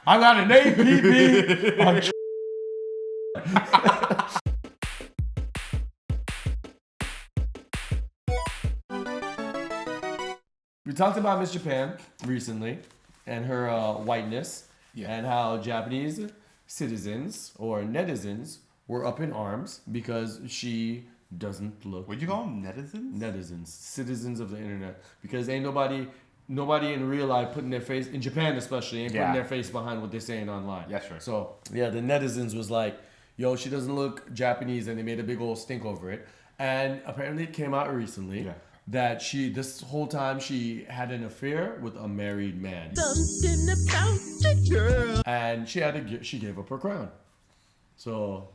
I got an APB on We talked about Miss Japan recently and her whiteness and how Japanese citizens or netizens were up in arms because she doesn't look... What'd you call them? Netizens? Netizens. Citizens of the internet. Because ain't nobody in real life putting their face, in Japan especially, ain't putting their face behind what they're saying online. Yeah, sure. So, yeah, the netizens was like, yo, she doesn't look Japanese, and they made a big old stink over it. And apparently it came out recently that this whole time she had an affair with a married man. Something about the girl. And she gave up her crown. So,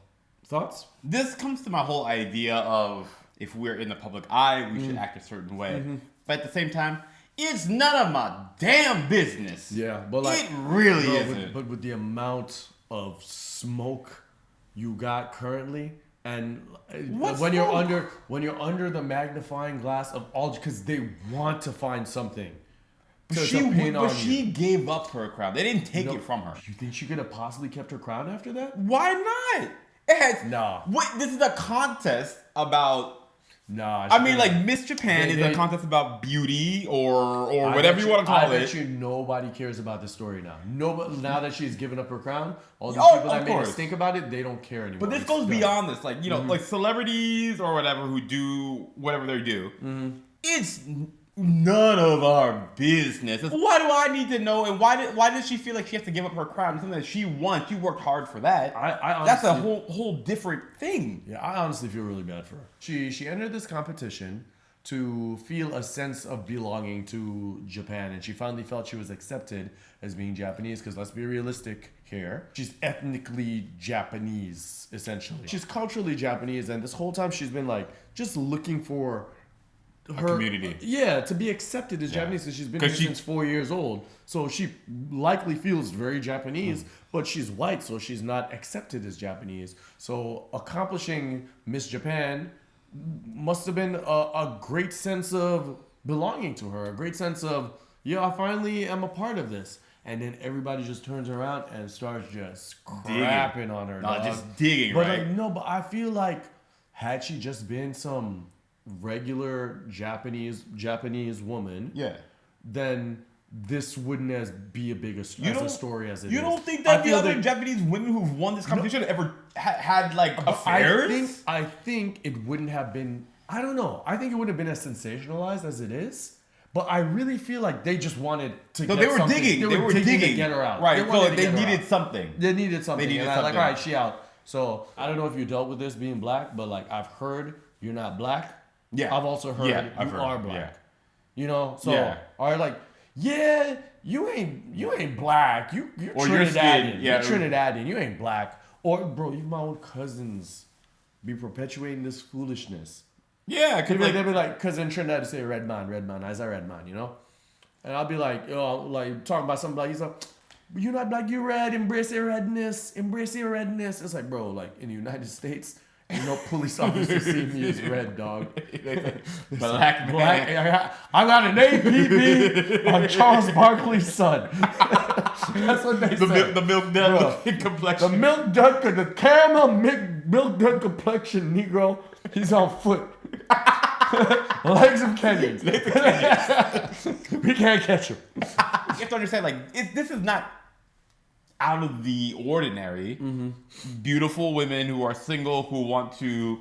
thoughts? This comes to my whole idea of if we're in the public eye, we should act a certain way. Mm-hmm. But at the same time, it's none of my damn business. Yeah, but like... It really isn't. But with the amount of smoke you got currently... And when you're under the magnifying glass of all, because they want to find something. She gave up her crown. They didn't take it from her. You think she could have possibly kept her crown after that? Why not? This is a contest about. Nah. I mean, like Miss Japan is a contest about beauty or whatever you want to call it. I bet you nobody cares about this story now. Now that she's given up her crown, all these people that made us think about it, they don't care anymore. But this goes beyond this. Like, like celebrities or whatever who do whatever they do. Mm-hmm. It's none of our business. Why do I need to know? And why does she feel like she has to give up her crown? Something that she wants. You worked hard for that. I honestly, that's a whole different thing. Yeah, I honestly feel really bad for her. She entered this competition to feel a sense of belonging to Japan, and she finally felt she was accepted as being Japanese. Because let's be realistic here, she's ethnically Japanese, essentially. She's culturally Japanese, and this whole time she's been like just looking for her community. Yeah, to be accepted as Japanese, because she's been here since 4 years old. So she likely feels very Japanese, but she's white, so she's not accepted as Japanese. So accomplishing Miss Japan must have been a great sense of belonging to her, a great sense of, I finally am a part of this. And then everybody just turns around and starts just crapping on her. Just digging, but right? But I feel like had she just been some regular Japanese woman, then this wouldn't be a bigger story as it is. You don't think that the other Japanese women who've won this competition ever had like affairs? I think it wouldn't have been. I don't know. I think it would have been as sensationalized as it is. But I really feel like they just wanted to get something. Digging. They were digging to get her out. Right. They needed something. They needed something. All right, she out. So I don't know if you dealt with this being black, but like I've heard you're not black. Yeah. I've also heard you are black. So are like, you ain't black. You're Trinidadian. You're Trinidadian. You ain't black. Or bro, even my own cousins be perpetuating this foolishness. Yeah, they'd be like, because in Trinidad they say red man, I's a red man, And I'll be like, like talking about something like, he's like, you're not black, you're red, embrace your redness. It's like, bro, like in the United States, ain't no police officer see me as red, dog. Black man. I got an APB on Charles Barkley's son. That's what they say. The milk dud complexion. The milk dud, the caramel milk dud complexion Negro, he's on foot. Legs of Kenyans. We can't catch him. You have to understand, like, this is not out of the ordinary. Mm-hmm. Beautiful women who are single, who want to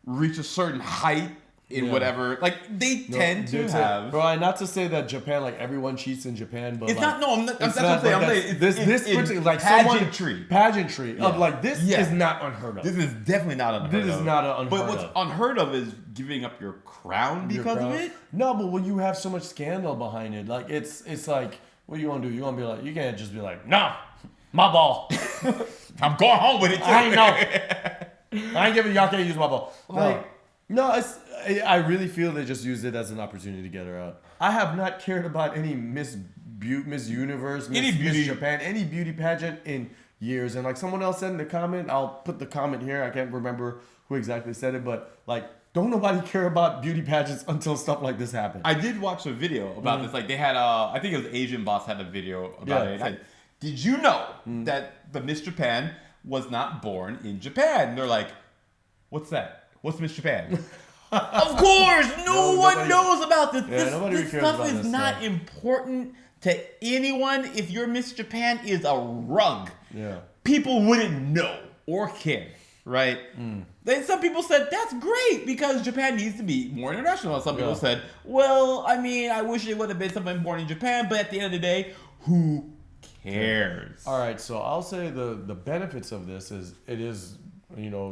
reach a certain height in whatever, like they tend to have. Bro, not to say that Japan, like everyone cheats in Japan, but it's like, not. No, I'm not. That's what I'm saying. This particular like pageantry of like this is not unheard of. This is definitely not unheard of. This is not unheard of. But what's unheard of is giving up your crown because of it. No, but when you have so much scandal behind it, like it's like, what you gonna do? You gonna be like, you can't just be like, nah, my ball. I'm going home with it too. I ain't giving y'all can't use my ball. Like, no, I really feel they just used it as an opportunity to get her out. I have not cared about any Miss Universe, Miss Japan, any beauty pageant in years. And like someone else said in the comment, I'll put the comment here. I can't remember who exactly said it, but like, don't nobody care about beauty pageants until stuff like this happens. I did watch a video about this. Like they had, I think it was Asian Boss had a video about it. did you know that the Miss Japan was not born in Japan? And they're like, what's that? What's Miss Japan? Of course, no one knows about this. This stuff is not important to anyone. If your Miss Japan is a rug, people wouldn't know or care, right? Then some people said that's great because Japan needs to be more international. Some people said, well, I mean, I wish it would have been something born in Japan, but at the end of the day, who cares? All right, so I'll say the benefits of this is it is,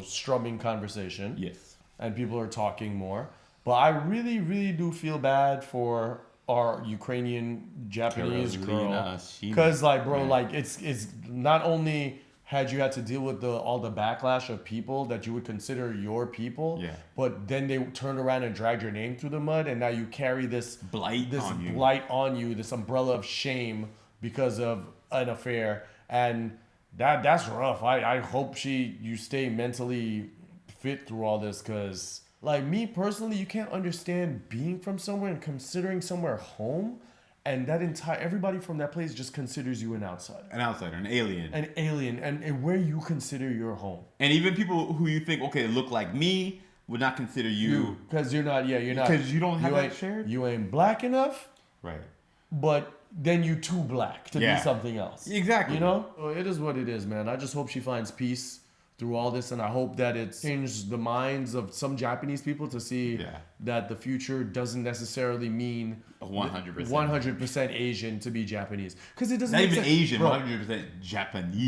strumming conversation. Yes. And people are talking more. But I really, really do feel bad for our Ukrainian Japanese girl. Because, it's not only had you had to deal with all the backlash of people that you would consider your people, but then they turned around and dragged your name through the mud, and now you carry this blight on you, this umbrella of shame because of an affair, and that's rough. I hope you stay mentally fit through all this, because like me personally, you can't understand being from somewhere and considering somewhere home, and everybody from that place just considers you an outsider, an alien, and where you consider your home, and even people who you think look like me would not consider you because you're not because you don't have that shared. You ain't black enough, right? But then you too black to be something else. Exactly. So it is what it is, man. I just hope she finds peace through all this, and I hope that it changed the minds of some Japanese people to see that the future doesn't necessarily mean 100% Asian to be Japanese, because it doesn't not make even sense. Asian, 100%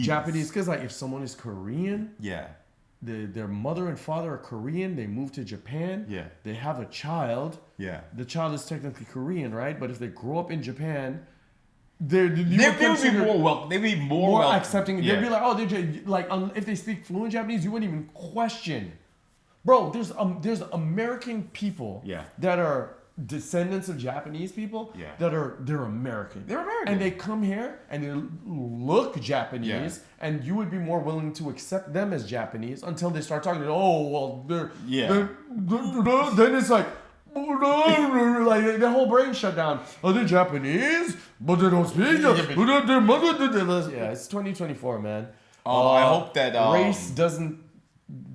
Japanese, because like if someone is Korean, their mother and father are Korean, they move to Japan, they have a child, the child is technically Korean, right? But if they grow up in Japan, they would be more accepting. They'd be like, if they speak fluent Japanese, you wouldn't even question. Bro, there's American people that are descendants of Japanese people they're American. They're American. And they come here and they look Japanese, and you would be more willing to accept them as Japanese until they start talking. Then it's like, like their whole brain shut down. Oh, they're Japanese, but they don't speak. Their mother did this. Yeah, it's 2024, man. I hope that race doesn't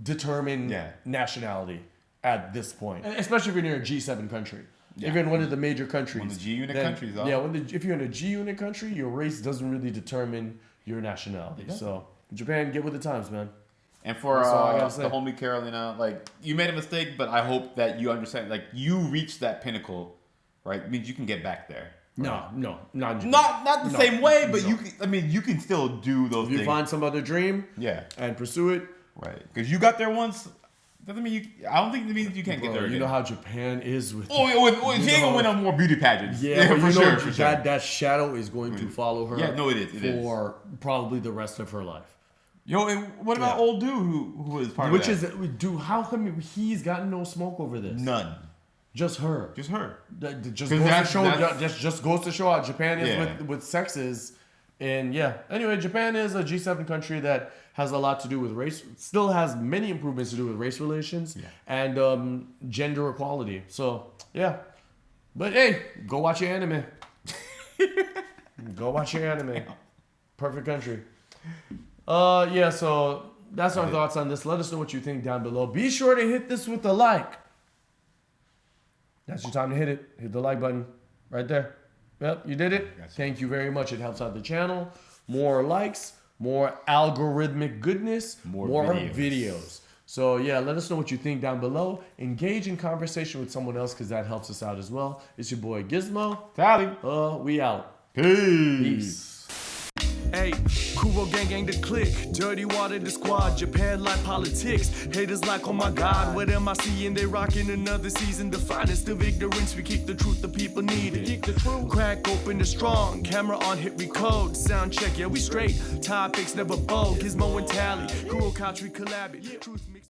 determine nationality at this point, especially if you're near a G7 country. Even one of the major countries. One of the G-unit countries, though. Yeah, if you're in a G-unit country, your race doesn't really determine your nationality. So, Japan, get with the times, man. And for the homie Carolina, like, you made a mistake, but I hope that you understand, like, you reached that pinnacle, right? It means you can get back there. Right? No, not the same way, but you can still do those things. If you find some other dream, and pursue it, right? Because you got there once. Doesn't mean I don't think it means you can't get there again. You know how Japan is with. She ain't gonna win on more beauty pageants. Yeah, for sure. That shadow is going to follow her. Yeah, no, it is. For probably the rest of her life. Yo, and what about old dude who is part of that? Dude, how come he's gotten no smoke over this? None. Just her. That just goes to show how Japan is with sexes. And anyway, Japan is a G7 country that has a lot to do with race. Still has many improvements to do with race relations and gender equality. So but hey, go watch your anime. Go watch your anime. Perfect country. So that's our thoughts on this. Let us know what you think down below. Be sure to hit this with a like. That's your time to hit it. Hit the like button right there. Yep, you did it. Thank you very much. It helps out the channel. More likes, more algorithmic goodness, more videos. So let us know what you think down below. Engage in conversation with someone else, because that helps us out as well. It's your boy Gizmo. Tally. We out. Peace. Hey, Kuro gang the click, dirty water the squad, Japan like politics, haters like, oh my god, what am I seeing? They rocking another season, the finest of ignorance, we kick the truth the people need it. Crack open the strong, camera on hit we code, sound check, we straight, topics never bold, Gizmo and Tally, Kuro Kouch we collab it, truth mix.